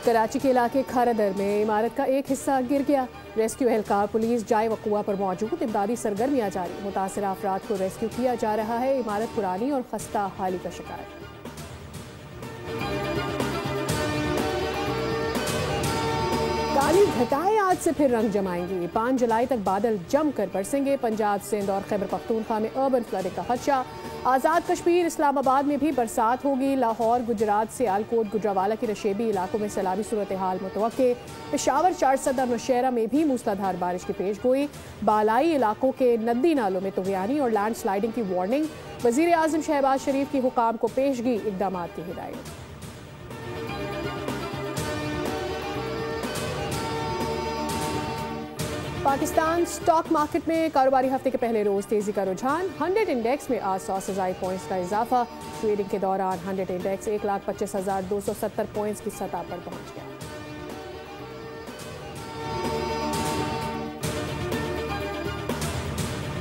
کراچی کے علاقے کھارا در میں عمارت کا ایک حصہ گر گیا. ریسکیو اہلکار پولیس جائے وقوع پر موجود. امدادی سرگرمیاں جاری. متاثرہ افراد کو ریسکیو کیا جا رہا ہے. عمارت پرانی اور خستہ حالی کا شکار. کالی گھٹائیں آج سے پھر رنگ جمائیں گی. 5 جولائی تک بادل جم کر برسیں گے. پنجاب، سندھ اور خیبر پختونخوا میں اربن فلڈنگ کا خدشہ. آزاد کشمیر اسلام آباد میں بھی برسات ہوگی. لاہور، گجرات، سیالکوٹ، گجرانوالہ کے نشیبی علاقوں میں سیلابی صورتحال متوقع. پشاور، چارسد اور نوشہرہ میں بھی موسلادھار بارش کی پیش گوئی. بالائی علاقوں کے ندی نالوں میں طغیانی اور لینڈ سلائیڈنگ کی وارننگ. وزیر اعظم شہباز شریف کی حکام کو پیشگی اقدامات کی ہدایت. پاکستان سٹاک مارکیٹ میں کاروباری ہفتے کے پہلے روز تیزی کا رجحان. 100 انڈیکس میں آج 100 سے زائد پوائنٹس کا اضافہ. ٹریڈنگ کے دوران 100 انڈیکس 1,25,270 پوائنٹس کی سطح پر پہنچ گیا.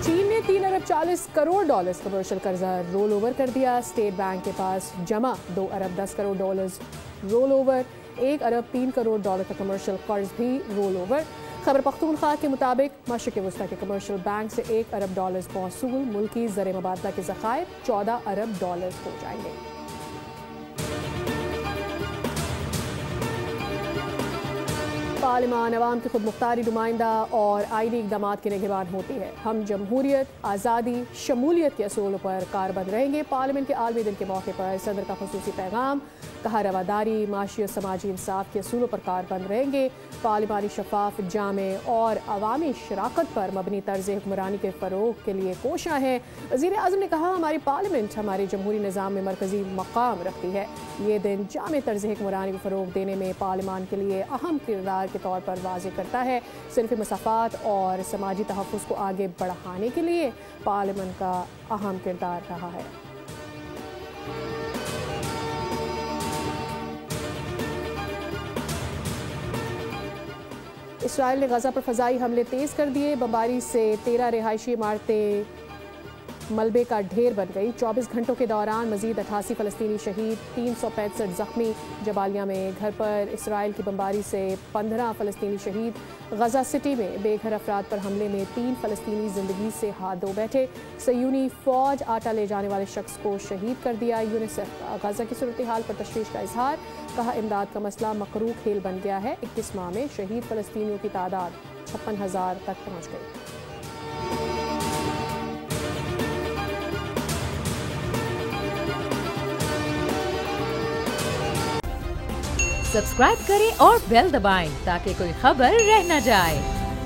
چین نے $3.40 ارب کمرشل قرضہ رول اوور کر دیا. اسٹیٹ بینک کے پاس جمع $2.10 ارب رول اوور. $1.03 کروڑ کا کمرشل قرض بھی رول اوور. خیبر پختونخوا کے مطابق مشرق وسطی کے کمرشل بینک سے $1 ارب موصول. ملکی زر مبادلہ کے ذخائر $14 ارب ہو جائیں گے. پارلیمان عوام کی خود مختاری نمائندہ اور آئینی اقدامات کے نگہبان ہوتی ہے. ہم جمہوریت، آزادی، شمولیت کے اصولوں پر کاربند رہیں گے. پارلیمنٹ کے عالمی دن کے موقع پر صدر کا خصوصی پیغام. کہا رواداری، معاشی اور سماجی انصاف کے اصولوں پر کاربند رہیں گے. پارلیمانی شفاف، جامع اور عوامی شراکت پر مبنی طرز حکمرانی کے فروغ کے لیے کوشاں ہیں. وزیر اعظم نے کہا ہماری پارلیمنٹ ہمارے جمہوری نظام میں مرکزی مقام رکھتی ہے. یہ دن جامع طرز حکمرانی کو فروغ دینے میں پارلیمان کے لیے اہم کردار کے طور پر واضح کرتا ہے. صنفی مسافات اور سماجی تحفظ کو آگے بڑھانے کے لیے پارلیمنٹ کا اہم کردار رہا ہے. اسرائیل نے غزہ پر فضائی حملے تیز کر دیے. بمباری سے 13 رہائشی عمارتیں ملبے کا ڈھیر بن گئی. 24 گھنٹوں کے دوران مزید 88 فلسطینی شہید، 365 زخمی. جبالیہ میں گھر پر اسرائیل کی بمباری سے 15 فلسطینی شہید. غزہ سٹی میں بے گھر افراد پر حملے میں 3 فلسطینی زندگی سے ہاتھ دھو بیٹھے. صہیونی فوج آٹا لے جانے والے شخص کو شہید کر دیا. یونیسیف کا غزہ کی صورتحال پر تشویش کا اظہار. کہا امداد کا مسئلہ مکروہ کھیل بن گیا ہے. 21 ماہ میں شہید فلسطینیوں کی تعداد 56,000 تک پہنچ گئی. سبسکرائب کریں اور بیل دبائیں تاکہ کوئی خبر رہ نہ جائے.